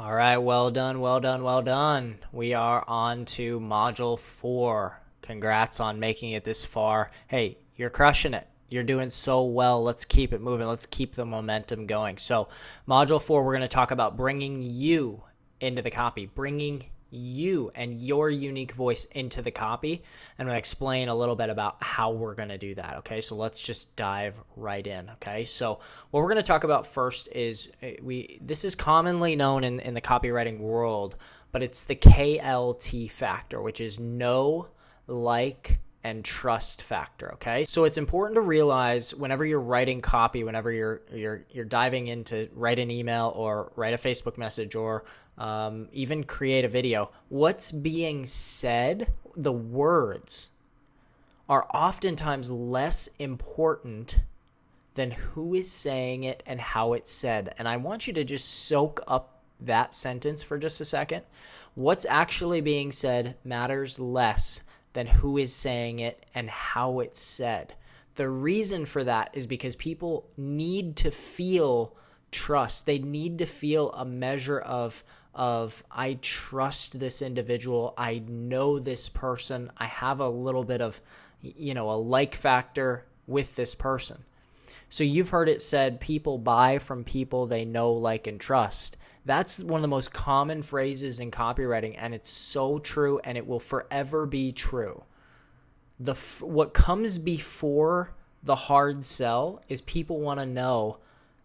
All right, well done, well done, well done. We are on to module 4. Congrats on making it this far. Hey, you're crushing it. You're doing so well. Let's keep it moving. Let's keep the momentum going. So, module 4, we're going to talk about bringing you into the copy, bringing you and your unique voice into the copy. I'm going to explain a little bit about how we're going to do that. Okay, so let's just dive right in. Okay, so what we're going to talk about first is this is commonly known in the copywriting world, but it's the KLT factor, which is know, like, and trust factor. Okay, so it's important to realize whenever you're writing copy, whenever you're diving into write an email or write a Facebook message or even create a video, what's being said, the words, are oftentimes less important than who is saying it and how it's said. And I want you to just soak up that sentence for just a second. What's actually being said matters less than who is saying it and how it's said. The reason for that is because people need to feel trust. They need to feel a measure of I trust this individual. I know this person. I have a little bit of, a like factor with this person. So you've heard it said, people buy from people they know, like, and trust. That's one of the most common phrases in copywriting, and it's so true, and it will forever be true. What comes before the hard sell is people want to know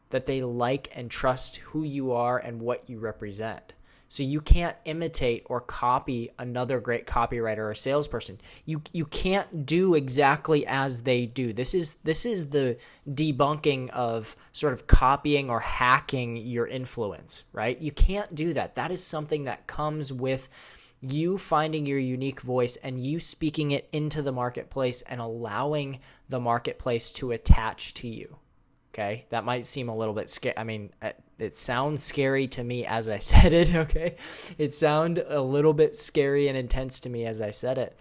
that they like and trust who you are and what you represent. So you can't imitate or copy another great copywriter or salesperson. You can't do exactly as they do. This is the debunking of sort of copying or hacking your influence, right? You can't do that. That is something that comes with you finding your unique voice and you speaking it into the marketplace and allowing the marketplace to attach to you. Okay, that might seem a little bit scary. I mean, it sounds scary to me as I said it, okay? It sounded a little bit scary and intense to me as I said it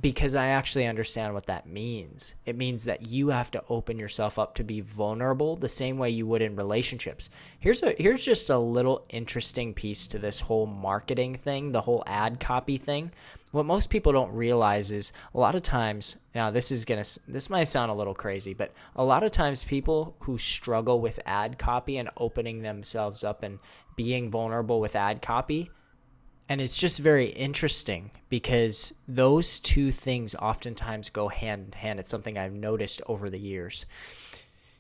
because I actually understand what that means. It means that you have to open yourself up to be vulnerable the same way you would in relationships. Here's just a little interesting piece to this whole marketing thing, the whole ad copy thing. What most people don't realize is a lot of times, now this might sound a little crazy, but a lot of times people who struggle with ad copy and opening themselves up and being vulnerable with ad copy, and it's just very interesting because those two things oftentimes go hand in hand. It's something I've noticed over the years.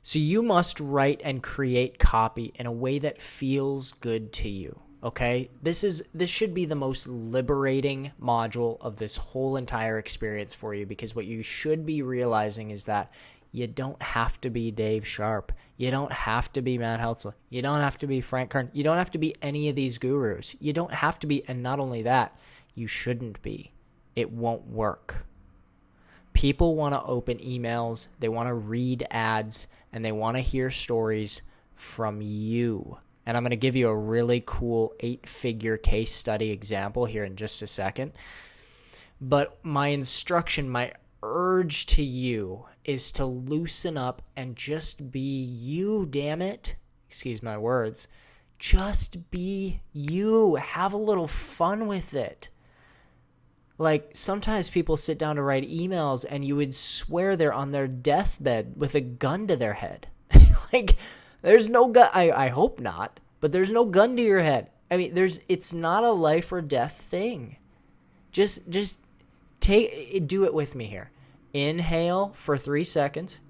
So you must write and create copy in a way that feels good to you. Okay, this should be the most liberating module of this whole entire experience for you, because what you should be realizing is that you don't have to be Dave Sharp. You don't have to be Matt Heltzler. You don't have to be Frank Kern. You don't have to be any of these gurus. You don't have to be, and not only that, you shouldn't be. It won't work. People want to open emails, they want to read ads, and they want to hear stories from you. And I'm going to give you a really cool 8-figure case study example here in just a second. But my instruction, my urge to you is to loosen up and just be you, damn it. Excuse my words. Just be you. Have a little fun with it. Like, sometimes people sit down to write emails and you would swear they're on their deathbed with a gun to their head. Like, there's no gun. I hope not, but there's no gun to your head. I mean, it's not a life or death thing. Just do it with me here. Inhale for 3 seconds.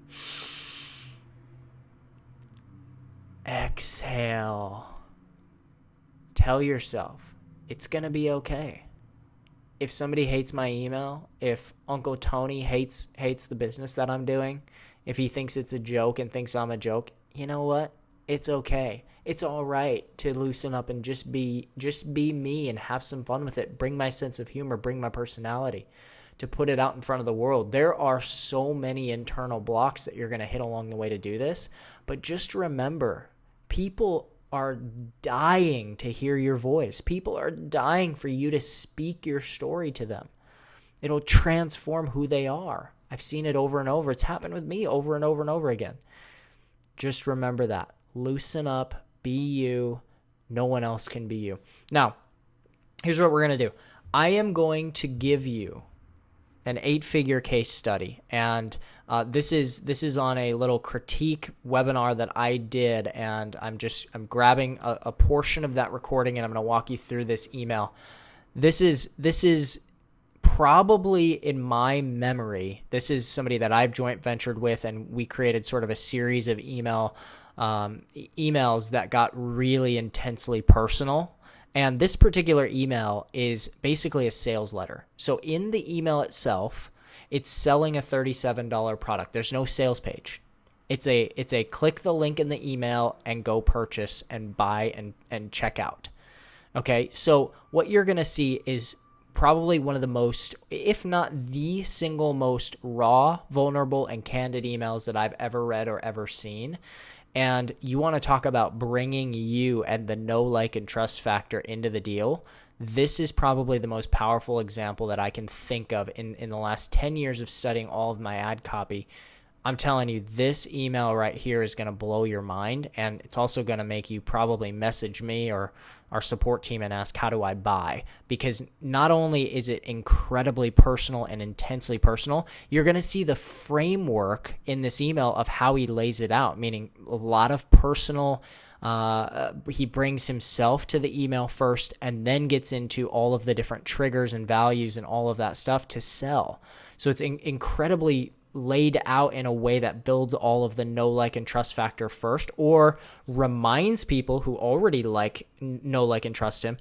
Exhale. Tell yourself it's going to be okay. If somebody hates my email, if Uncle Tony hates the business that I'm doing, if he thinks it's a joke and thinks I'm a joke, you know what? It's okay. It's all right to loosen up and just be me and have some fun with it. Bring my sense of humor, bring my personality to put it out in front of the world. There are so many internal blocks that you're going to hit along the way to do this, but just remember, people are dying to hear your voice. People are dying for you to speak your story to them. It'll transform who they are. I've seen it over and over. It's happened with me over and over and over again. Just remember that. Loosen up, be you, No one else can be you. Now, here's what we're going to do. I am going to give you an 8-figure case study, and this is on a little critique webinar that I did, and I'm grabbing a portion of that recording, and I'm going to walk you through this email. This is probably, in my memory, this is somebody that I've joint ventured with, and we created sort of a series of emails that got really intensely personal. And this particular email is basically a sales letter. So in the email itself, it's selling a $37 product. There's no sales page. It's a click the link in the email and go purchase and buy and check out. Okay, so what you're going to see is probably one of the most, if not the single most raw, vulnerable, and candid emails that I've ever read or ever seen. And you want to talk about bringing you and the know, like, and trust factor into the deal. This is probably the most powerful example that I can think of in the last 10 years of studying all of my ad copy. I'm telling you, this email right here is going to blow your mind, and it's also going to make you probably message me or our support team and ask, how do I buy? Because not only is it incredibly personal and intensely personal, you're going to see the framework in this email of how he lays it out, meaning a lot of personal. He brings himself to the email first and then gets into all of the different triggers and values and all of that stuff to sell. So it's incredibly laid out in a way that builds all of the know, like, and trust factor first, or reminds people who already know, like, and trust him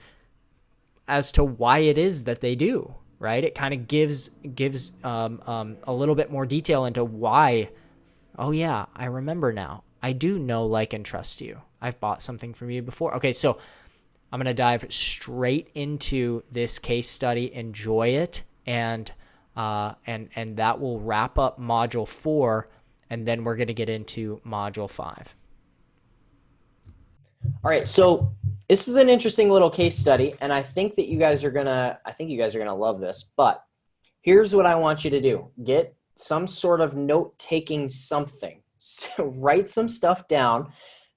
as to why it is that they do, right? It kind of gives a little bit more detail into why, oh yeah, I remember now. I do know, like, and trust you. I've bought something from you before. Okay, so I'm going to dive straight into this case study. Enjoy it, and that will wrap up module 4, and then we're going to get into module 5. All right, so this is an interesting little case study, and I think you guys are gonna love this. But here's what I want you to do: get some sort of note-taking something. So write some stuff down,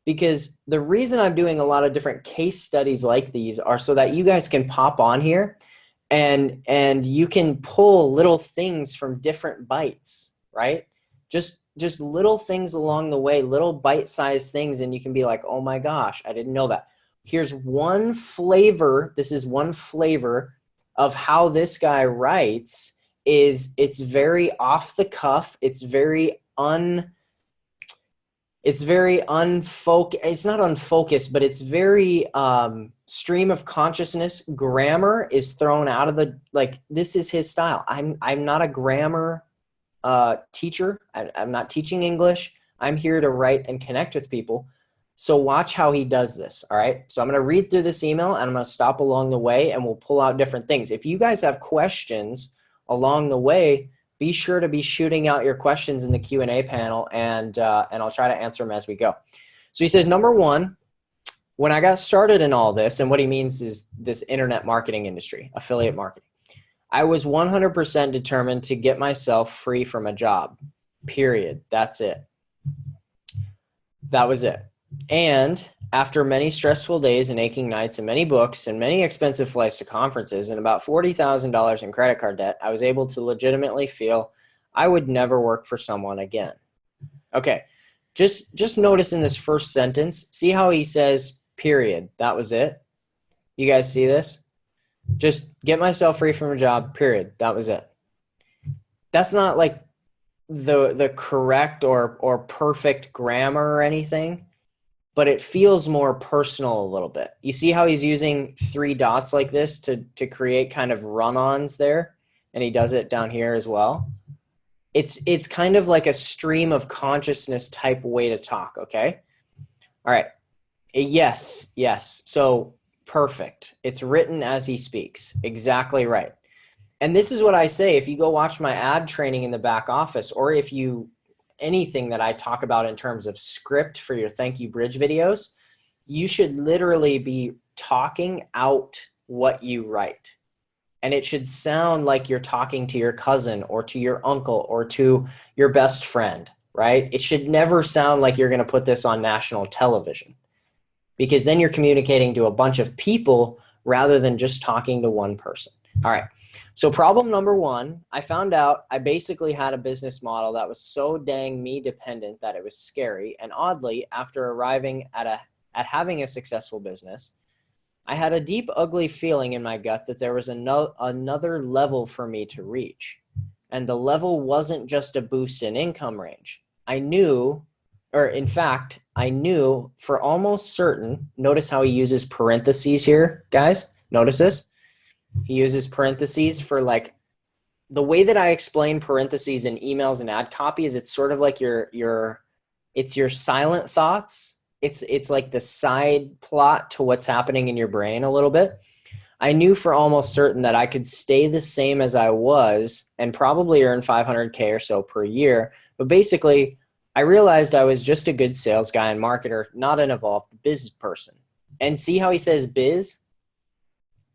because the reason I'm doing a lot of different case studies like these are so that you guys can pop on here and you can pull little things from different bites, right? Just little things along the way, little bite-sized things, and you can be like, oh my gosh, I didn't know that. Here's one flavor. This is one flavor of how this guy writes. It's very off the cuff. It's very unfocused. It's not unfocused, but it's very stream of consciousness. Grammar is thrown out of the, like, this is his style. I'm not a grammar teacher. I'm not teaching English. I'm here to write and connect with people. So watch how he does this. All right. So I'm going to read through this email, and I'm going to stop along the way, and we'll pull out different things. If you guys have questions along the way, be sure to be shooting out your questions in the Q&A panel, and I'll try to answer them as we go. So he says, number one, when I got started in all this, and what he means is this internet marketing industry, affiliate marketing, I was 100% determined to get myself free from a job, period. That's it. That was it. And after many stressful days and aching nights and many books and many expensive flights to conferences and about $40,000 in credit card debt, I was able to legitimately feel I would never work for someone again. Okay, just notice in this first sentence, see how he says, period. That was it. You guys see this? Just get myself free from a job, period. That was it. That's not like the correct or perfect grammar or anything, but it feels more personal a little bit. You see how he's using 3 dots like this to create kind of run-ons there, and he does it down here as well. It's kind of like a stream of consciousness type way to talk, okay? All right. Yes. So perfect. It's written as he speaks. Exactly right. And this is what I say. If you go watch my ad training in the back office, or if you anything that I talk about in terms of script for your Thank You Bridge videos, you should literally be talking out what you write. And it should sound like you're talking to your cousin or to your uncle or to your best friend, right? It should never sound like you're going to put this on national television. because then you're communicating to a bunch of people rather than just talking to one person. All right. So problem number one, I found out I basically had a business model that was so dang me dependent that it was scary. And oddly, after arriving at having a successful business, I had a deep, ugly feeling in my gut that there was another level for me to reach. And the level wasn't just a boost in income range. I knew, or in fact, I knew for almost certain. Notice how he uses parentheses here, guys. Notice this. He uses parentheses for like the way that I explain parentheses in emails and ad copy is it's sort of like it's your silent thoughts. It's like the side plot to what's happening in your brain a little bit. I knew for almost certain that I could stay the same as I was and probably earn 500K or so per year. But basically, I realized I was just a good sales guy and marketer, not an evolved business person. And see how he says biz?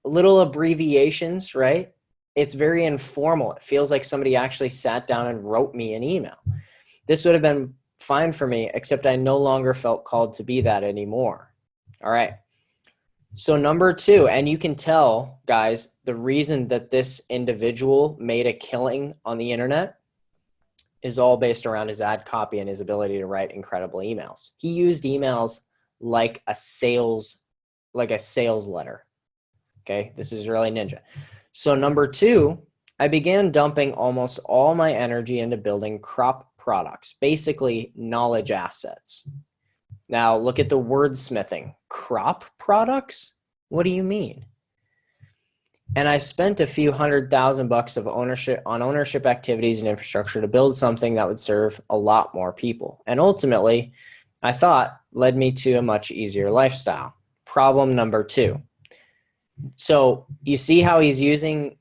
Little abbreviations, right? It's very informal. It feels like somebody actually sat down and wrote me an email. This would have been fine for me, except I no longer felt called to be that anymore. All right. So number two, and you can tell, guys, the reason that this individual made a killing on the internet is all based around his ad copy and his ability to write incredible emails. He used emails like a sales letter. Okay, this is really ninja. So number two, I began dumping almost all my energy into building crop products, basically knowledge assets. Now look at the wordsmithing. Crop products? What do you mean? And I spent a few $100,000 of ownership activities and infrastructure to build something that would serve a lot more people. And ultimately, I thought led me to a much easier lifestyle. Problem number two. So you see how he's using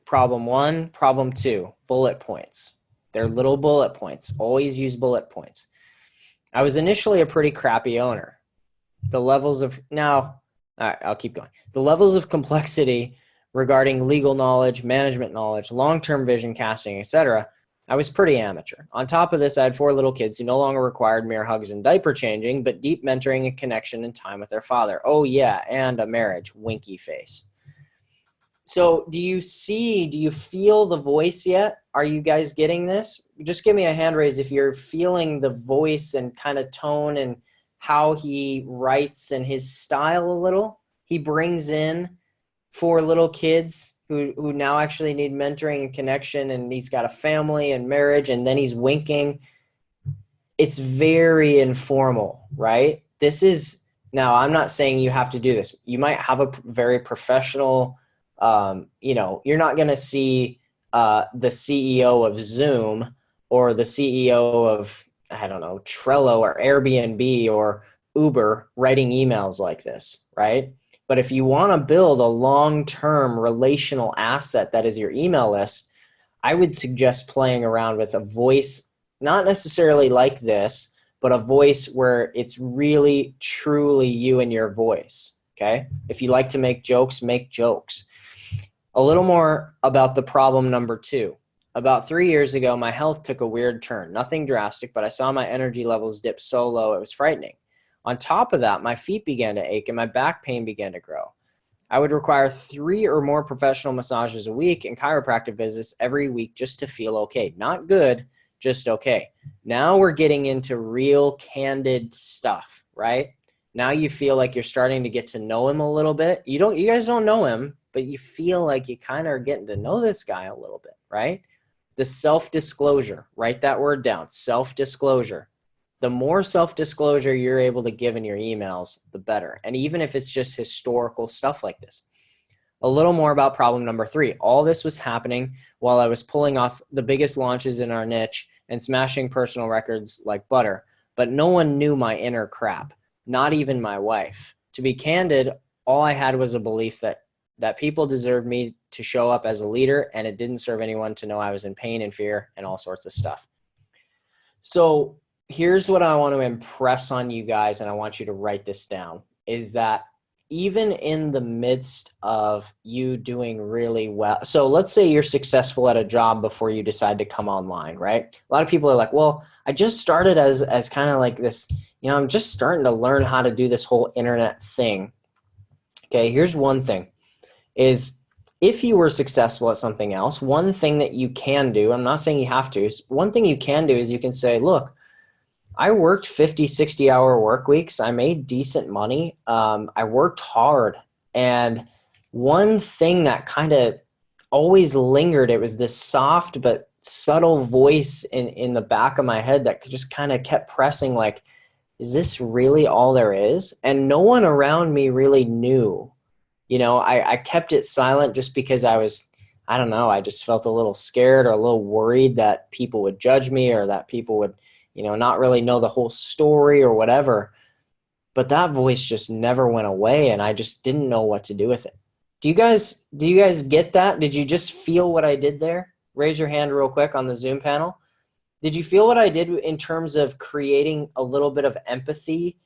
problem one, problem two, bullet points. They're little bullet points. Always use bullet points. I was initially a pretty crappy owner. The levels of I'll keep going. The levels of complexity regarding legal knowledge, management knowledge, long-term vision casting, etc. I was pretty amateur. On top of this, I had 4 little kids who no longer required mere hugs and diaper changing, but deep mentoring and connection and time with their father. Oh yeah, and a marriage, winky face. So do you feel the voice yet? Are you guys getting this? Just give me a hand raise if you're feeling the voice and kind of tone and how he writes and his style a little. He brings in 4 little kids who now actually need mentoring and connection, and he's got a family and marriage, and then he's winking. It's very informal, right? Now I'm not saying you have to do this. You might have a very professional, you're not going to see the CEO of Zoom or the CEO of, I don't know, Trello or Airbnb or Uber writing emails like this, right? But if you want to build a long-term relational asset that is your email list, I would suggest playing around with a voice, not necessarily like this, but a voice where it's really, truly you and your voice, okay? If you like to make jokes, make jokes. A little more about the problem number 2. About 3 years ago, my health took a weird turn. Nothing drastic, but I saw my energy levels dip so low it was frightening. On top of that, my feet began to ache and my back pain began to grow. I would require 3 or more professional massages a week and chiropractic visits every week just to feel okay. Not good, just okay. Now we're getting into real candid stuff, right? Now you feel like you're starting to get to know him a little bit. You guys don't know him, but you feel like you kind of are getting to know this guy a little bit, right? The self-disclosure, write that word down, self-disclosure. The more self-disclosure you're able to give in your emails, the better. And even if it's just historical stuff like this. A little more about problem number 3. All this was happening while I was pulling off the biggest launches in our niche and smashing personal records like butter. But no one knew my inner crap, not even my wife. To be candid, all I had was a belief that people deserved me to show up as a leader, and it didn't serve anyone to know I was in pain and fear and all sorts of stuff. So here's what I want to impress on you guys, and I want you to write this down, is that even in the midst of you doing really well. So let's say you're successful at a job before you decide to come online, right? A lot of people are like, well, I just started as kind of like this, I'm just starting to learn how to do this whole internet thing. Okay, here's one thing is if you were successful at something else, one thing that you can do, I'm not saying you have to, one thing you can do is you can say, look, I worked 50, 60-hour work weeks. I made decent money. I worked hard. And one thing that kind of always lingered, it was this soft but subtle voice in the back of my head that just kind of kept pressing like, is this really all there is? And no one around me really knew. I kept it silent just because I don't know, I just felt a little scared or a little worried that people would judge me or that people would not really know the whole story or whatever. But that voice just never went away and I just didn't know what to do with it. Do you guys get that? Did you just feel what I did there? Raise your hand real quick on the Zoom panel. Did you feel what I did in terms of creating a little bit of empathy,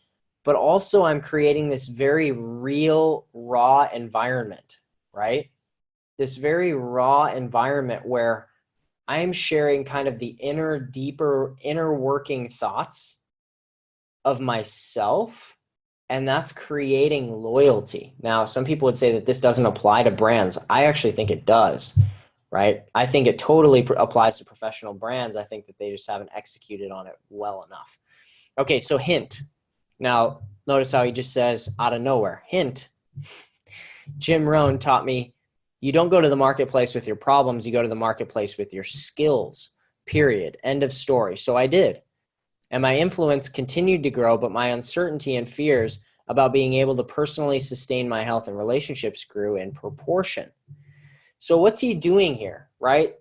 but also I'm creating this very real, raw environment, right? This very raw environment where I'm sharing kind of the deeper inner working thoughts of myself, and that's creating loyalty. Now, some people would say that this doesn't apply to brands. I actually think it does, right? I think it totally applies to professional brands. I think that they just haven't executed on it well enough. Okay, so hint. Now, notice how he just says out of nowhere, hint. Jim Rohn taught me, you don't go to the marketplace with your problems, you go to the marketplace with your skills, period. End of story. So I did. And my influence continued to grow, but my uncertainty and fears about being able to personally sustain my health and relationships grew in proportion. So what's he doing here, right?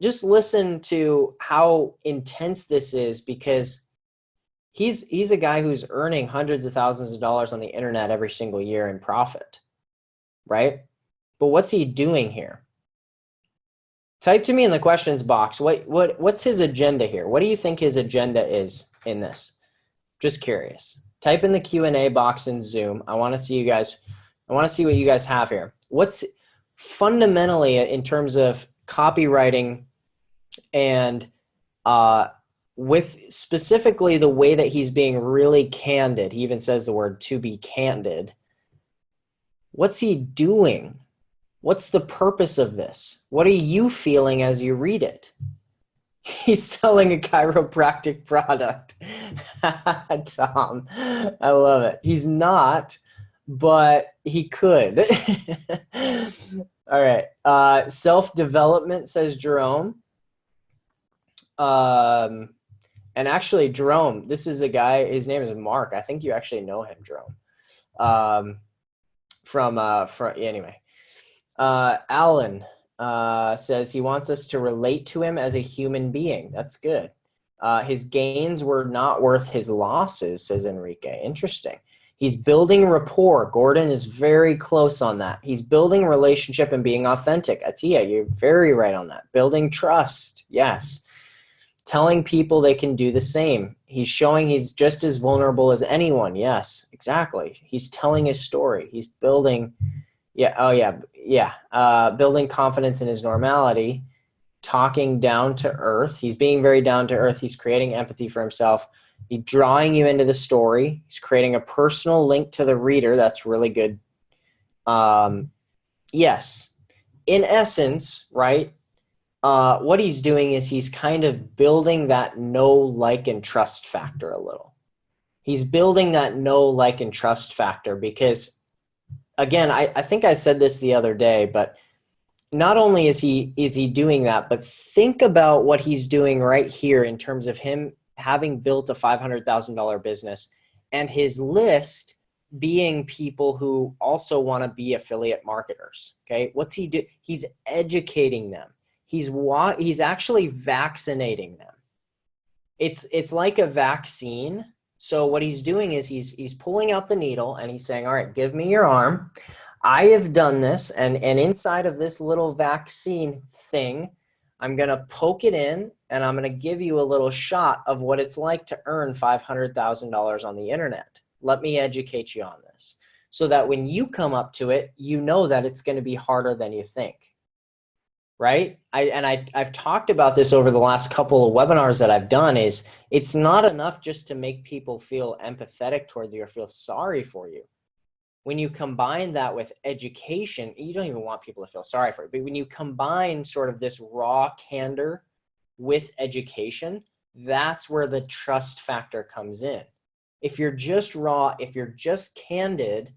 Just listen to how intense this is, because he's a guy who's earning hundreds of thousands of dollars on the internet every single year in profit, right? But what's he doing here? Type to me in the questions box. What's his agenda here? What do you think his agenda is in this? Just curious. Type in the Q&A box in Zoom. I want to see you guys. I want to see what you guys have here. What's fundamentally in terms of copywriting and with specifically the way that he's being really candid. He even says the word to be candid. What's he doing? What's the purpose of this? What are you feeling as you read it? He's selling a chiropractic product. Tom, I love it. He's not, but he could. All right. Self-development, says Jerome. And actually, Jerome, this is a guy, his name is Mark. I think you actually know him, Jerome. Anyway. Alan says he wants us to relate to him as a human being. That's good. His gains were not worth his losses, says Enrique. Interesting. He's building rapport. Gordon is very close on that. He's building relationship and being authentic. Atia, you're very right on that. Building trust. Yes. Telling people they can do the same. He's showing he's just as vulnerable as anyone. Yes, exactly. He's telling his story. He's building... Yeah. Oh, yeah. Building confidence in his normality, talking down to earth. He's being very down to earth. He's creating empathy for himself. He's drawing you into the story. He's creating a personal link to the reader. That's really good. Yes. In essence, right, what he's doing is he's kind of building that know, like, and trust factor a little. He's building that know, like, and trust factor because, again, I think I said this the other day, but not only is he doing that, but think about what he's doing right here in terms of him having built a $500,000 business and his list being people who also want to be affiliate marketers. Okay. What's he do? He's educating them. He's actually vaccinating them. It's like a vaccine. So what he's doing is he's pulling out the needle and he's saying, all right, give me your arm. I have done this. And inside of this little vaccine thing, I'm going to poke it in and I'm going to give you a little shot of what it's like to earn $500,000 on the internet. Let me educate you on this. so that when you come up to it, you know that it's going to be harder than you think. Right? I've talked about this over the last couple of webinars that I've done. Is it's not enough just to make people feel empathetic towards you or feel sorry for you. When you combine that with education, you don't even want people to feel sorry for you, but when you combine sort of this raw candor with education, that's where the trust factor comes in. If you're just raw, if you're just candid,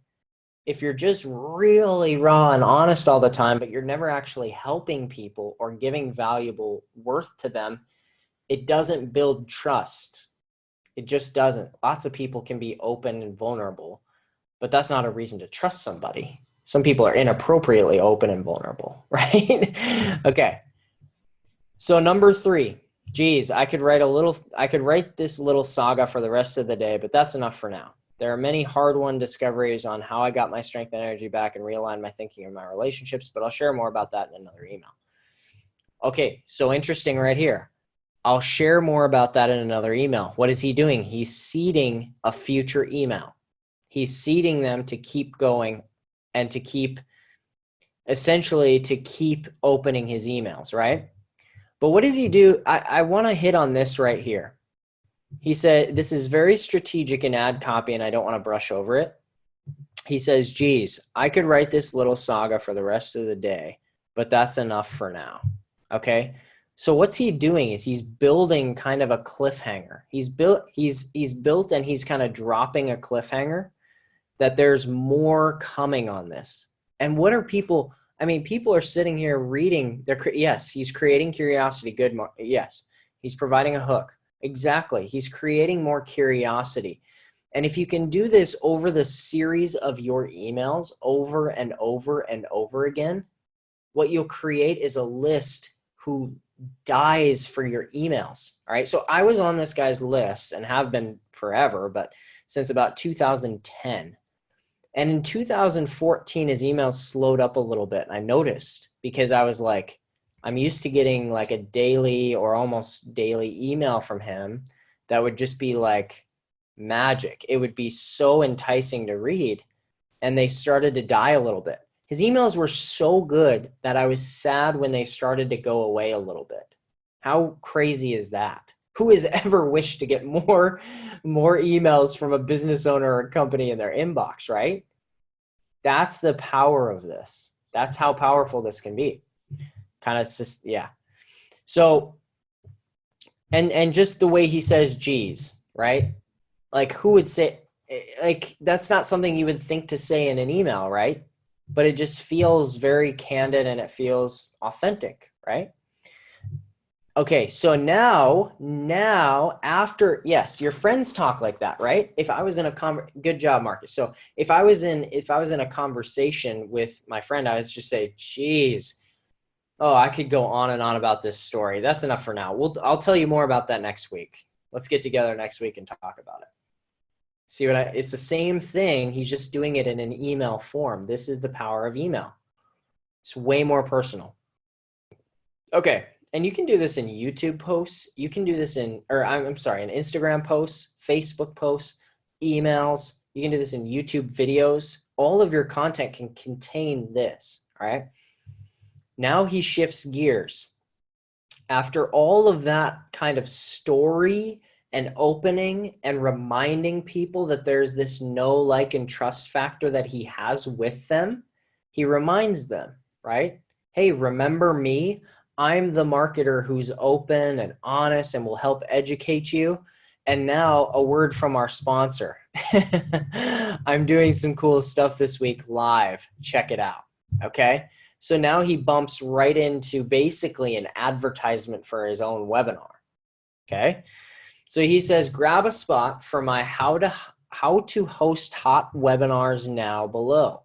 if you're just really raw and honest all the time, but you're never actually helping people or giving valuable worth to them, it doesn't build trust. It just doesn't. Lots of people can be open and vulnerable, but that's not a reason to trust somebody. Some people are inappropriately open and vulnerable, right? Okay. So number 3, geez, I could write this little saga for the rest of the day, but that's enough for now. There are many hard-won discoveries on how I got my strength and energy back and realigned my thinking and my relationships, but I'll share more about that in another email. Okay, so interesting right here. I'll share more about that in another email. What is he doing? He's seeding a future email. He's seeding them to keep going and to keep, essentially to keep opening his emails, right? But what does he do? I want to hit on this right here. He said, this is very strategic in ad copy and I don't want to brush over it. He says, geez, I could write this little saga for the rest of the day, but that's enough for now. Okay. So what's he doing is he's building kind of a cliffhanger. He's built and he's kind of dropping a cliffhanger that there's more coming on this. And what are people, I mean, people are sitting here reading, yes, he's creating curiosity. Good. Yes. He's providing a hook. Exactly. He's creating more curiosity. And if you can do this over the series of your emails over and over and over again, what you'll create is a list who dies for your emails. All right. So I was on this guy's list and have been forever, but since about 2010. And in 2014, his emails slowed up a little bit. I noticed because I was like, I'm used to getting like a daily or almost daily email from him that would just be like magic. It would be so enticing to read. And they started to die a little bit. His emails were so good that I was sad when they started to go away a little bit. How crazy is that? Who has ever wished to get more emails from a business owner or a company in their inbox, right? That's the power of this. That's how powerful this can be. Kind of, yeah. So, and just the way he says, geez, right? Like who would say, like, that's not something you would think to say in an email, right? But it just feels very candid and it feels authentic, right? Okay, so now after, yes, your friends talk like that, right? If I was in a good job, Marcus. So if I was in a conversation with my friend, I was just say, geez, oh, I could go on and on about this story. That's enough for now. I'll tell you more about that next week. Let's get together next week and talk about it. See it's the same thing. He's just doing it in an email form. This is the power of email. It's way more personal. Okay. And you can do this in YouTube posts. You can do this in Instagram posts, Facebook posts, emails. You can do this in YouTube videos. All of your content can contain this. All right. Now he shifts gears. After all of that kind of story and opening and reminding people that there's this know, like, and trust factor that he has with them, he reminds them, right? Hey, remember me? I'm the marketer who's open and honest and will help educate you. And now a word from our sponsor. I'm doing some cool stuff this week live. Check it out. Okay. So now he bumps right into basically an advertisement for his own webinar. Okay. So he says, grab a spot for my how to host hot webinars now below.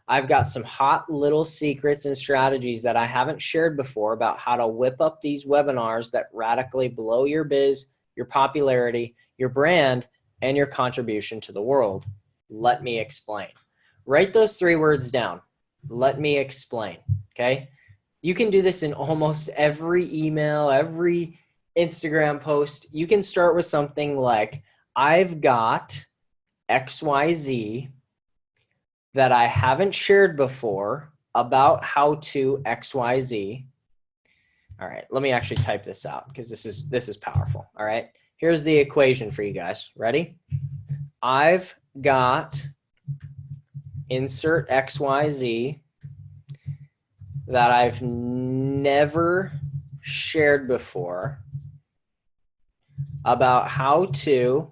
I've got some hot little secrets and strategies that I haven't shared before about how to whip up these webinars that radically blow your biz, your popularity, your brand, and your contribution to the world. Let me explain. Write those 3 words down. Let me explain. Okay. You can do this in almost every email, every Instagram post. You can start with something like, I've got XYZ that I haven't shared before about how to XYZ. All right, let me actually type this out because this is powerful. All right, here's the equation for you guys. Ready? I've got insert XYZ that I've never shared before about how to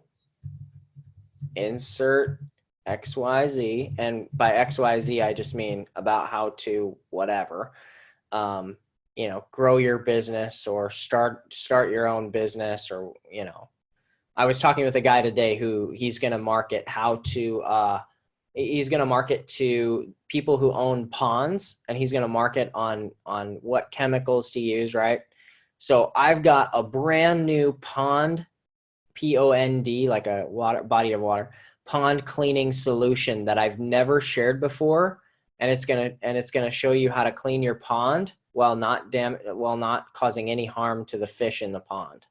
insert XYZ. And by XYZ, I just mean about how to whatever. Grow your business or start your own business, or I was talking with a guy today who he's going to market he's going to market to people who own ponds, and he's going to market on what chemicals to use, right? So I've got a brand new pond, POND, like a body of water, pond cleaning solution that I've never shared before, and it's going to show you how to clean your pond while not causing any harm to the fish in the pond.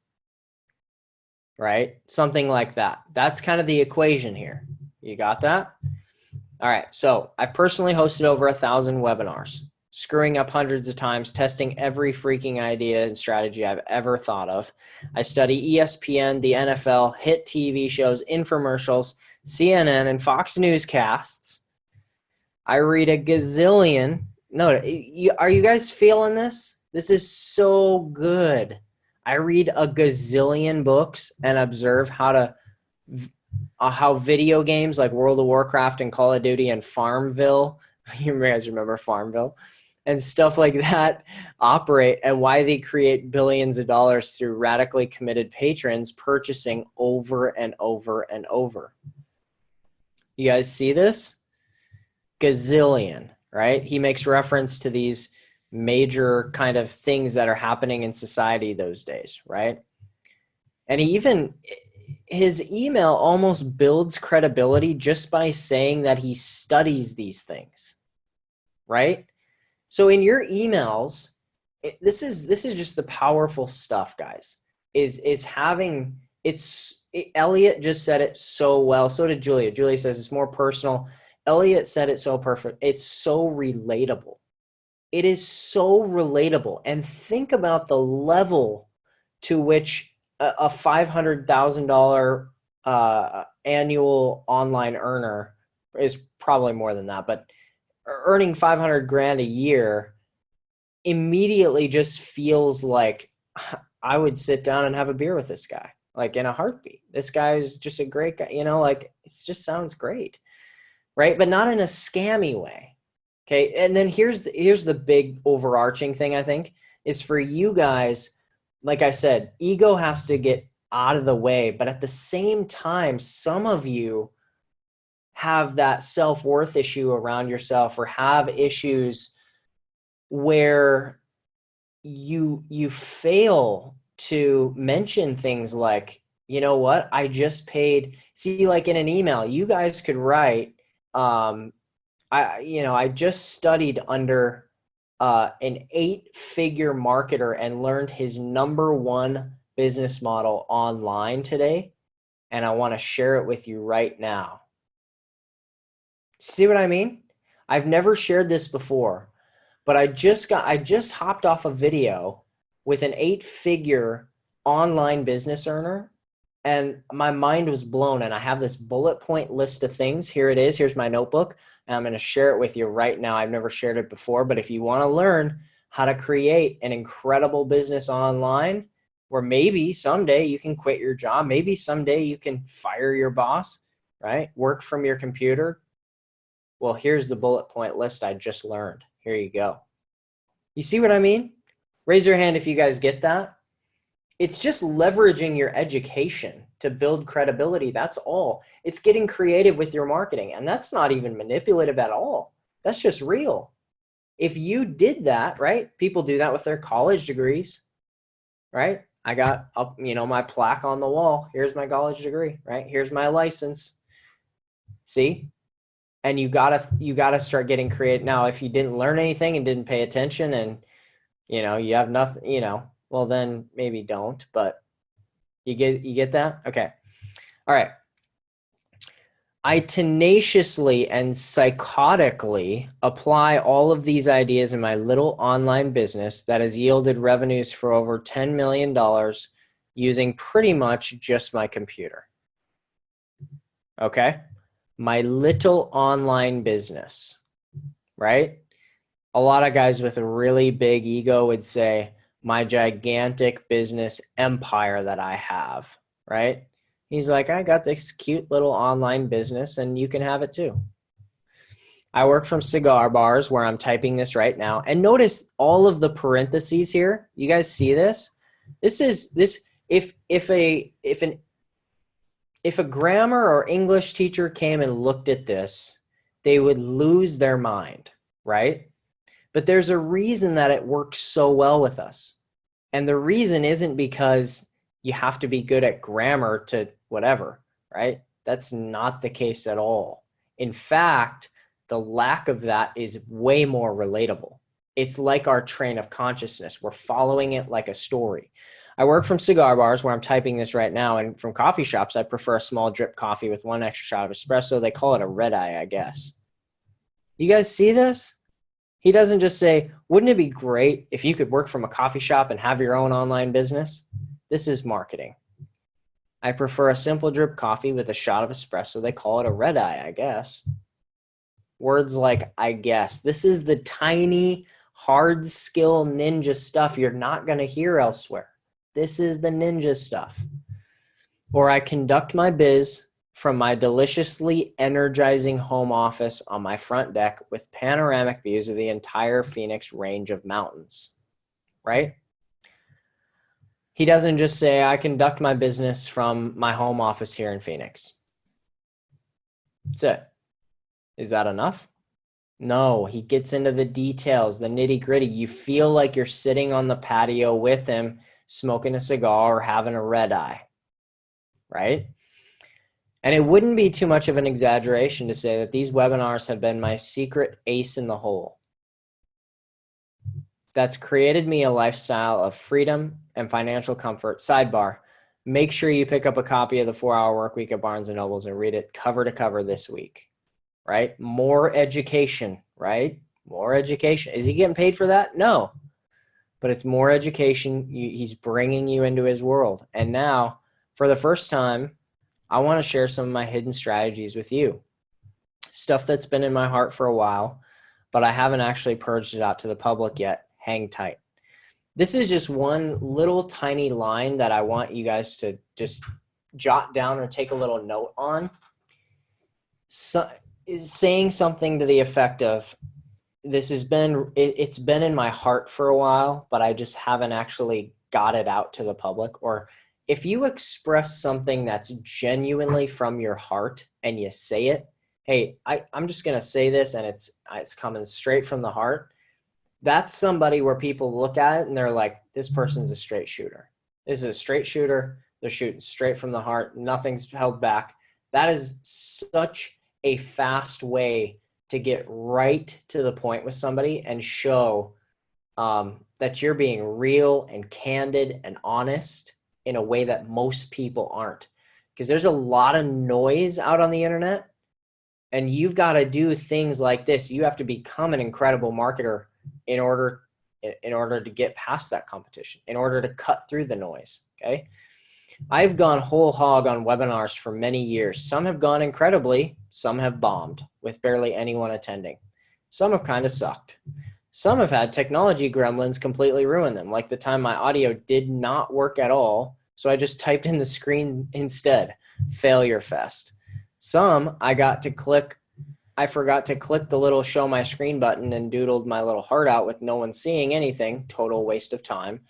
Right? Something like that. That's kind of the equation here. You got that? All right. So I've personally hosted over 1,000 webinars, screwing up hundreds of times, testing every freaking idea and strategy I've ever thought of. I study ESPN, the NFL, hit TV shows, infomercials, CNN, and Fox newscasts. I read a gazillion. No, are you guys feeling this? This is so good. I read a gazillion books and observe how video games like World of Warcraft and Call of Duty and Farmville, you guys remember Farmville, and stuff like that operate, and why they create billions of dollars through radically committed patrons purchasing over and over and over. You guys see this? Gazillion, right? He makes reference to these major kind of things that are happening in society those days, right? And his email almost builds credibility just by saying that he studies these things, right? So in your emails, this is just the powerful stuff, guys. Elliot just said it so well. So did Julia. Julia says it's more personal. Elliot said it so perfect. It's so relatable. It is so relatable. And think about the level to which a $500,000 annual online earner is probably more than that, but earning 500 grand a year immediately just feels like I would sit down and have a beer with this guy, like in a heartbeat. This guy is just a great guy, like it just sounds great, right? But not in a scammy way. Okay. And then here's the big overarching thing, I think, is for you guys, like I said, ego has to get out of the way. But at the same time, some of you have that self-worth issue around yourself, or have issues where you fail to mention things like, you know what, I just paid. See, like in an email, you guys could write, I just studied under an 8-figure marketer and learned his #1 business model online today, and I want to share it with you right now. See what I mean? I've never shared this before, but I just hopped off a video with an 8-figure online business earner, and my mind was blown. And I have this bullet point list of things. Here it is. Here's my notebook. And I'm going to share it with you right now. I've never shared it before, but if you want to learn how to create an incredible business online, where maybe someday you can quit your job, maybe someday you can fire your boss, right? Work from your computer. Well, here's the bullet point list I just learned. Here you go. You see what I mean? Raise your hand if you guys get that. It's just leveraging your education to build credibility. That's all. It's getting creative with your marketing. And that's not even manipulative at all. That's just real. If you did that, right? People do that with their college degrees, right? I got up, my plaque on the wall. Here's my college degree, right? Here's my license. See? And you gotta start getting creative. Now, if you didn't learn anything and didn't pay attention, and you have nothing, well, then maybe don't. But you get that? Okay. All right. I tenaciously and psychotically apply all of these ideas in my little online business that has yielded revenues for over $10 million using pretty much just my computer. Okay? My little online business, right? A lot of guys with a really big ego would say, my gigantic business empire that I have, right? He's like, I got this cute little online business and you can have it too. I work from cigar bars where I'm typing this right now. And notice all of the parentheses here. You guys see this? This is this if a grammar or English teacher came and looked at this, they would lose their mind, right? But there's a reason that it works so well with us. And the reason isn't because you have to be good at grammar to whatever, right? That's not the case at all. In fact, the lack of that is way more relatable. It's like our train of consciousness. We're following it like a story. I work from cigar bars where I'm typing this right now, and from coffee shops, I prefer a small drip coffee with 1 extra shot of espresso. They call it a red eye, I guess. You guys see this? He doesn't just say, wouldn't it be great if you could work from a coffee shop and have your own online business? This is marketing. I prefer a simple drip coffee with a shot of espresso. They call it a red eye, I guess. Words like, I guess. This is the tiny, hard skill ninja stuff you're not going to hear elsewhere. This is the ninja stuff. Or I conduct my biz from my deliciously energizing home office on my front deck with panoramic views of the entire Phoenix range of mountains, right? He doesn't just say, I conduct my business from my home office here in Phoenix. That's it. Is that enough? No, he gets into the details, the nitty gritty. You feel like you're sitting on the patio with him, smoking a cigar or having a red eye, right? And it wouldn't be too much of an exaggeration to say that these webinars have been my secret ace in the hole. That's created me a lifestyle of freedom and financial comfort. Sidebar, make sure you pick up a copy of the 4-Hour Workweek at Barnes & Nobles and read it cover to cover this week, right? More education, right? More education. Is he getting paid for that? No. But it's more education. He's bringing you into his world. And now, for the first time, I want to share some of my hidden strategies with you. Stuff that's been in my heart for a while, but I haven't actually purged it out to the public yet. Hang tight. This is just one little tiny line that I want you guys to just jot down or take a little note on. Saying something to the effect of, it's been in my heart for a while, but I just haven't actually got it out to the public. Or if you express something that's genuinely from your heart and you say it, hey, I'm just going to say this and it's coming straight from the heart. That's somebody where people look at it and they're like, this person's a straight shooter. This is a straight shooter. They're shooting straight from the heart. Nothing's held back. That is such a fast way to get right to the point with somebody and show that you're being real and candid and honest in a way that most people aren't. Because there's a lot of noise out on the internet, and you've got to do things like this. You have to become an incredible marketer in order to get past that competition, in order to cut through the noise, okay? I've gone whole hog on webinars for many years. Some have gone incredibly, some have bombed with barely anyone attending. Some have kind of sucked. Some have had technology gremlins completely ruin them, like the time my audio did not work at all, so I just typed in the screen instead. Failure fest. Some I forgot to click the little show my screen button and doodled my little heart out with no one seeing anything. Total waste of time.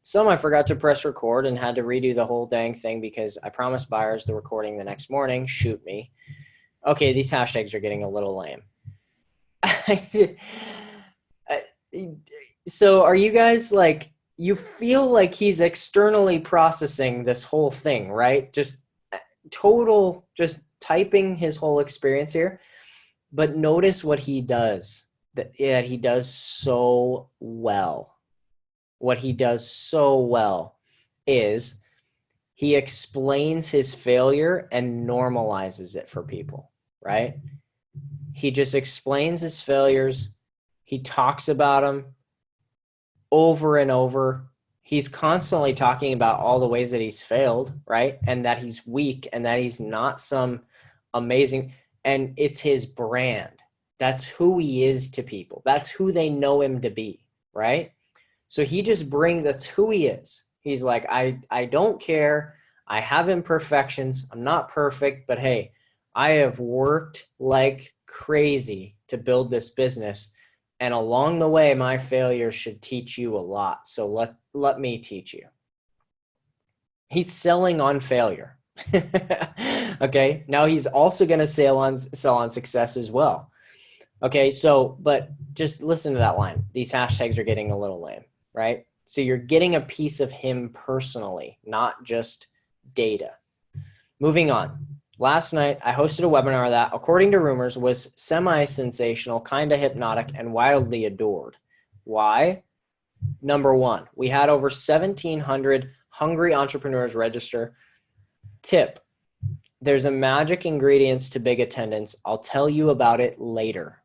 Some I forgot to press record and had to redo the whole dang thing because I promised buyers the recording the next morning. Shoot me. Okay, these hashtags are getting a little lame. So are you guys like, you feel like he's externally processing this whole thing, right? Just typing his whole experience here. But notice what he does, that he does so well. What he does so well is he explains his failure and normalizes it for people, right? He just explains his failures. He talks about them over and over. He's constantly talking about all the ways that he's failed, right? And that he's weak and that he's not some amazing, and it's his brand. That's who he is to people. That's who they know him to be, right? So he just brings, that's who he is. He's like, I don't care. I have imperfections. I'm not perfect, but hey, I have worked like crazy to build this business. And along the way, my failures should teach you a lot. So let me teach you. He's selling on failure. Okay. Now he's also going to sell on success as well. Okay. So, but just listen to that line. These hashtags are getting a little lame, right? So you're getting a piece of him personally, not just data. Moving on. Last night, I hosted a webinar that, according to rumors, was semi-sensational, kind of hypnotic, and wildly adored. Why? Number one, we had over 1,700 hungry entrepreneurs register. Tip, there's a magic ingredients to big attendance. I'll tell you about it later.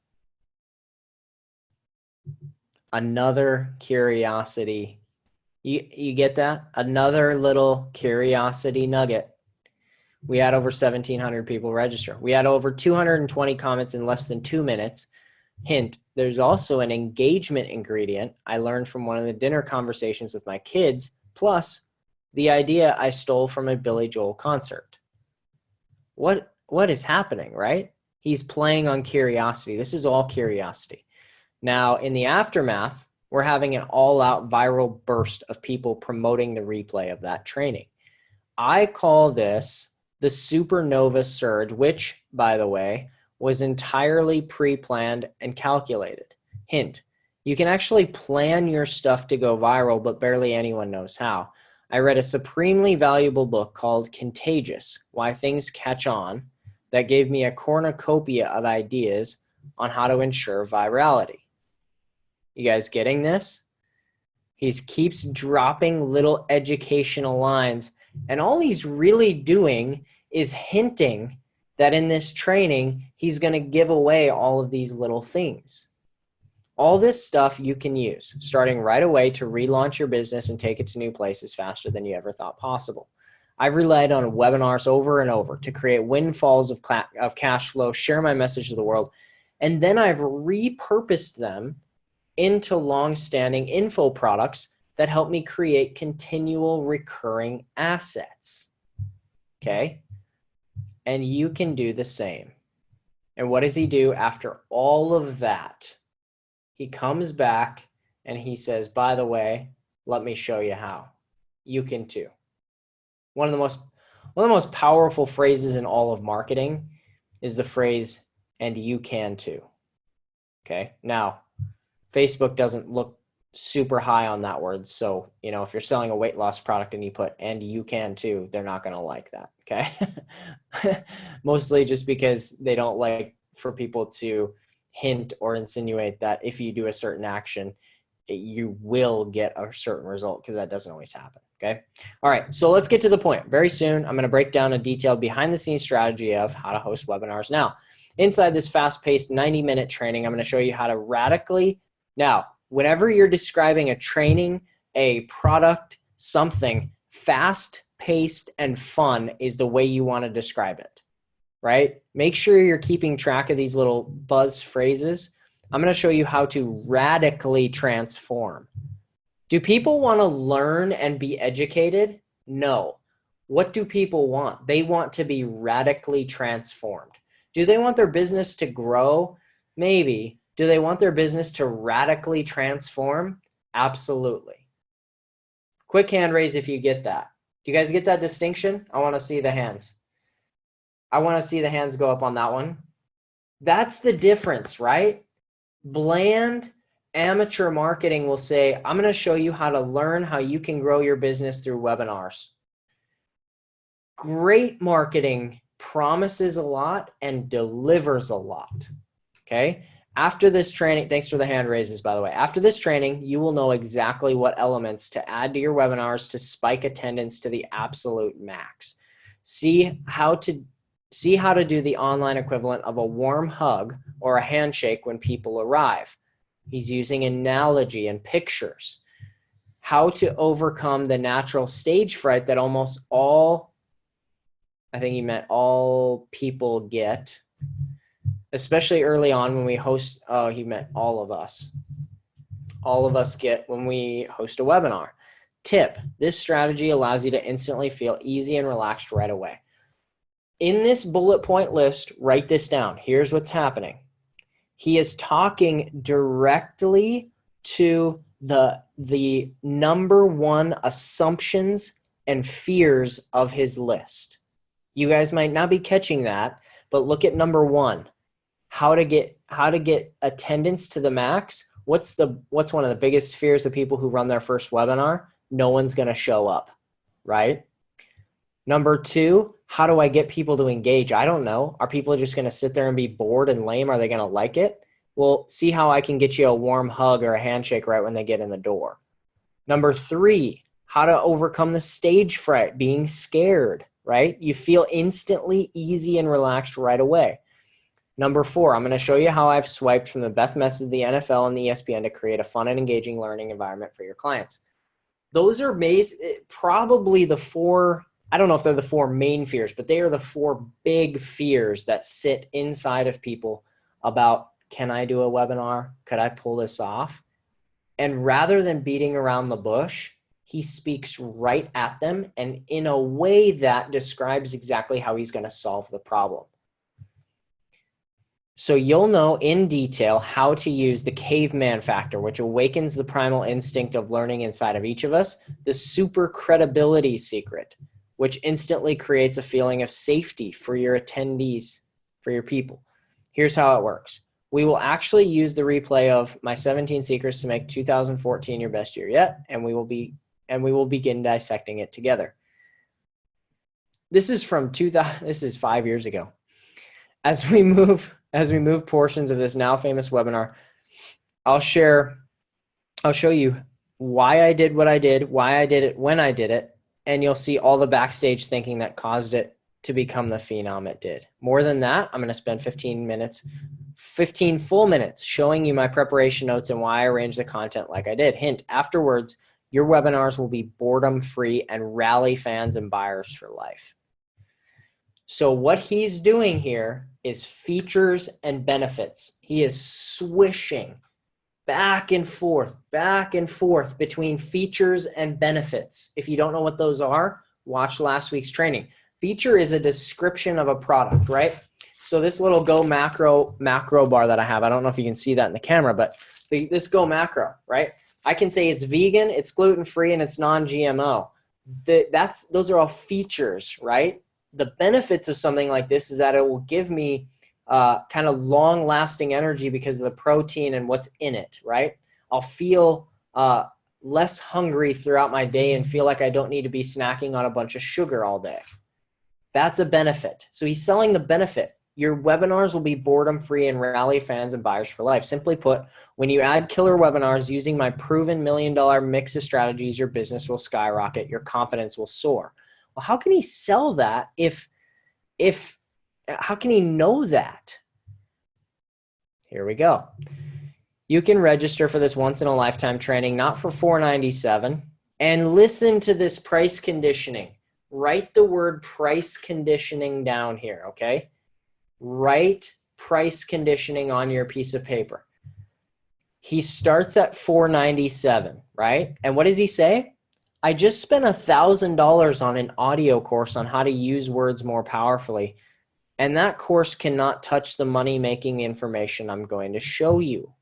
Another curiosity. You get that? Another little curiosity nugget. We had over 1,700 people register. We had over 220 comments in less than 2 minutes. Hint, there's also an engagement ingredient I learned from one of the dinner conversations with my kids, plus the idea I stole from a Billy Joel concert. What is happening, right? He's playing on curiosity. This is all curiosity. Now, in the aftermath, we're having an all-out viral burst of people promoting the replay of that training. I call this the supernova surge, which, by the way, was entirely pre-planned and calculated. Hint, you can actually plan your stuff to go viral, but barely anyone knows how. I read a supremely valuable book called Contagious, Why Things Catch On, that gave me a cornucopia of ideas on how to ensure virality. You guys getting this? He keeps dropping little educational lines, and all he's really doing is hinting that in this training, he's going to give away all of these little things. All this stuff you can use starting right away to relaunch your business and take it to new places faster than you ever thought possible. I've relied on webinars over and over to create windfalls of cash flow, share my message to the world, and then I've repurposed them into long-standing info products that help me create continual recurring assets. Okay? And you can do the same. And what does he do after all of that? He comes back and he says, by the way, let me show you how. You can too. One of the most powerful phrases in all of marketing is the phrase, and you can too. Okay? Now, Facebook doesn't look super high on that word. So, if you're selling a weight loss product and you put, and you can too, they're not going to like that. Okay. Mostly just because they don't like for people to hint or insinuate that if you do a certain action, you will get a certain result, because that doesn't always happen. Okay. All right. So let's get to the point. Very soon, I'm going to break down a detailed behind the scenes strategy of how to host webinars. Now, inside this fast-paced 90-minute training, I'm going to show you how to radically. Now, whenever you're describing a training, a product, something, fast-paced and fun is the way you want to describe it, right? Make sure you're keeping track of these little buzz phrases. I'm going to show you how to radically transform. Do people want to learn and be educated? No. What do people want? They want to be radically transformed. Do they want their business to grow? Maybe. Do they want their business to radically transform? Absolutely. Quick hand raise if you get that. Do you guys get that distinction? I want to see the hands. I want to see the hands go up on that one. That's the difference, right? Bland amateur marketing will say, I'm going to show you how to learn how you can grow your business through webinars. Great marketing promises a lot and delivers a lot. Okay? After this training, thanks for the hand raises, by the way. After this training, you will know exactly what elements to add to your webinars to spike attendance to the absolute max. See how to do the online equivalent of a warm hug or a handshake when people arrive. He's using analogy and pictures. How to overcome the natural stage fright that almost all, I think he meant all people get, especially early on when we host, oh, he meant all of us. All of us get when we host a webinar. Tip, this strategy allows you to instantly feel easy and relaxed right away. In this bullet point list, write this down. Here's what's happening. He is talking directly to the number one assumptions and fears of his list. You guys might not be catching that, but look at number one. How to get attendance to the max. What's one of the biggest fears of people who run their first webinar? No one's going to show up, right? Number two, how do I get people to engage? I don't know. Are people just going to sit there and be bored and lame? Are they going to like it? Well, see how I can get you a warm hug or a handshake right when they get in the door. Number three, how to overcome the stage fright, being scared, right? You feel instantly easy and relaxed right away. Number four, I'm going to show you how I've swiped from the best message of the NFL and the ESPN to create a fun and engaging learning environment for your clients. Those are probably the four, I don't know if they're the four main fears, but they are the four big fears that sit inside of people about, can I do a webinar? Could I pull this off? And rather than beating around the bush, he speaks right at them and in a way that describes exactly how he's going to solve the problem. So you'll know in detail how to use the caveman factor, which awakens the primal instinct of learning inside of each of us, the super credibility secret, which instantly creates a feeling of safety for your attendees, for your people. Here's how it works. We will actually use the replay of my 17 secrets to make 2014 your best year yet, and we will begin dissecting it together. This is this is 5 years ago. As we move portions of this now famous webinar, I'll show you why I did what I did, why I did it, when I did it, and you'll see all the backstage thinking that caused it to become the phenom it did. More than that, I'm going to spend 15 full minutes showing you my preparation notes and why I arranged the content like I did. Hint, afterwards, your webinars will be boredom free and rally fans and buyers for life. So what he's doing here is features and benefits. He is swishing back and forth between features and benefits. If you don't know what those are, watch last week's training. Feature is a description of a product, right? So this little Go macro bar that I have, I don't know if you can see that in the camera, but this Go macro, right? I can say it's vegan, it's gluten-free, and it's non-GMO. Those are all features, right? The benefits of something like this is that it will give me kind of long-lasting energy because of the protein and what's in it, right? I'll feel less hungry throughout my day and feel like I don't need to be snacking on a bunch of sugar all day. That's a benefit. So he's selling the benefit. Your webinars will be boredom-free and rally fans and buyers for life. Simply put, when you add killer webinars using my proven $1 million mix of strategies, your business will skyrocket. Your confidence will soar. Well, how can he sell that how can he know that? Here we go. You can register for this once-in-a-lifetime training, not for $497, and listen to this price conditioning. Write the word price conditioning down here, okay? Write price conditioning on your piece of paper. He starts at $497, right? And what does he say? I just spent $1,000 on an audio course on how to use words more powerfully. And that course cannot touch the money-making information I'm going to show you.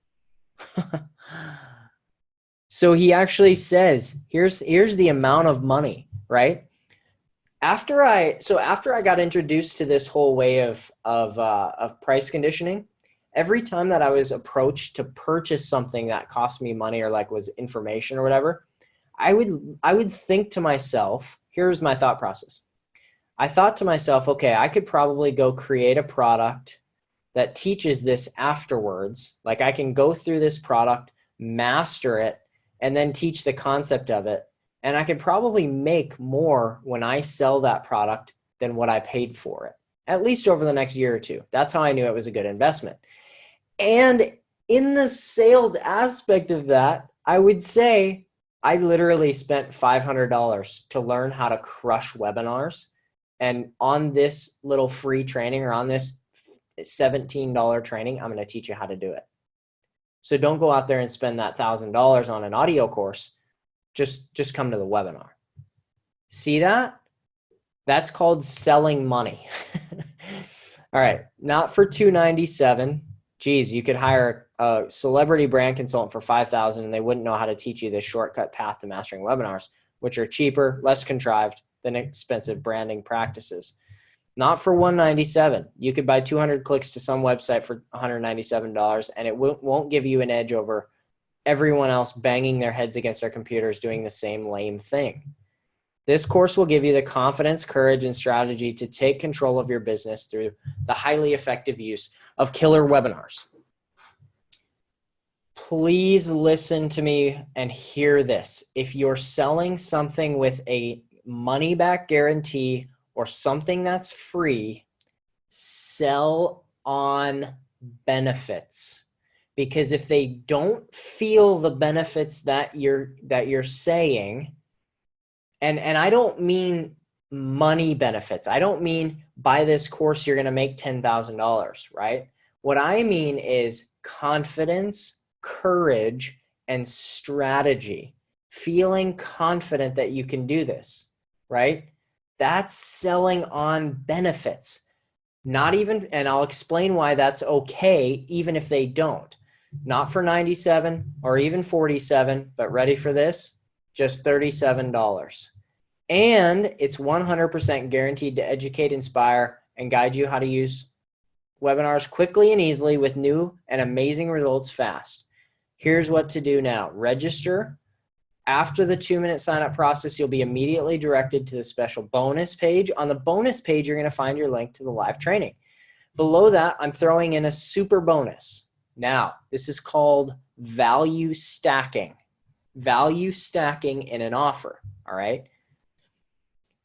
So he actually says, here's the amount of money, right? After I got introduced to this whole way of price conditioning, every time that I was approached to purchase something that cost me money or like was information or whatever, I would think to myself, here's my thought process. I thought to myself, okay, I could probably go create a product that teaches this afterwards. Like I can go through this product, master it, and then teach the concept of it. And I could probably make more when I sell that product than what I paid for it, at least over the next year or two. That's how I knew it was a good investment. And in the sales aspect of that, I would say I literally spent $500 to learn how to crush webinars. And on this little free training, or on this $17 training, I'm going to teach you how to do it. So don't go out there and spend that $1,000 on an audio course. Just come to the webinar. See that? That's called selling money. All right, not for $297. Geez, you could hire a celebrity brand consultant for $5,000 and they wouldn't know how to teach you this shortcut path to mastering webinars, which are cheaper, less contrived than expensive branding practices. Not for $197. You could buy 200 clicks to some website for $197, and it won't give you an edge over everyone else banging their heads against their computers doing the same lame thing. This course will give you the confidence, courage, and strategy to take control of your business through the highly effective use of killer webinars. Please listen to me and hear this. If you're selling something with a money back guarantee or something that's free, sell on benefits. Because if they don't feel the benefits that you're saying, and I don't mean money benefits. I don't mean buy this course, you're going to make $10,000, right? What I mean is confidence, courage, and strategy. Feeling confident that you can do this, right? That's selling on benefits. Not even, and I'll explain why that's okay, even if they don't. Not for $97 or even $47, but ready for this? Just $37. And it's 100% guaranteed to educate, inspire, and guide you how to use webinars quickly and easily with new and amazing results fast. Here's what to do now. Register. After the 2-minute sign-up process, you'll be immediately directed to the special bonus page. On the bonus page, you're going to find your link to the live training. Below that, I'm throwing in a super bonus. Now, this is called value stacking. Value stacking in an offer, all right?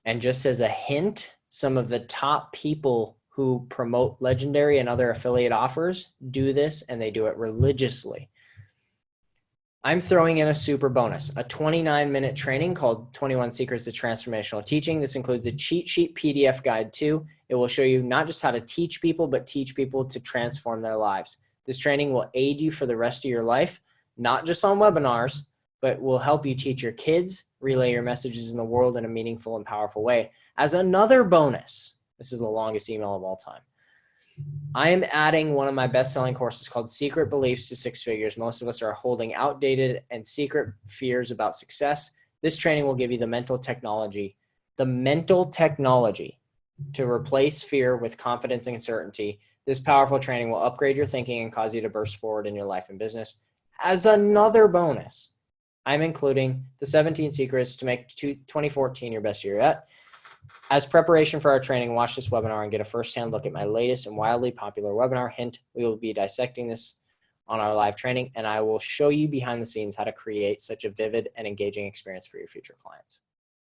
And just as a hint, some of the top people who promote Legendary and other affiliate offers do this, and they do it religiously. I'm throwing in a super bonus, a 29-minute training called 21 Secrets to Transformational Teaching. This includes a cheat sheet PDF guide too. It will show you not just how to teach people, but teach people to transform their lives. This training will aid you for the rest of your life, not just on webinars, but will help you teach your kids, relay your messages in the world in a meaningful and powerful way. As another bonus, this is the longest email of all time, I am adding one of my best-selling courses called Secret Beliefs to Six Figures. Most of us are holding outdated and secret fears about success. This training will give you the mental technology to replace fear with confidence and certainty. This powerful training will upgrade your thinking and cause you to burst forward in your life and business. As another bonus, I'm including the 17 secrets to make 2014 your best year yet. As preparation for our training, watch this webinar and get a first-hand look at my latest and wildly popular webinar. Hint, we will be dissecting this on our live training, and I will show you behind the scenes how to create such a vivid and engaging experience for your future clients.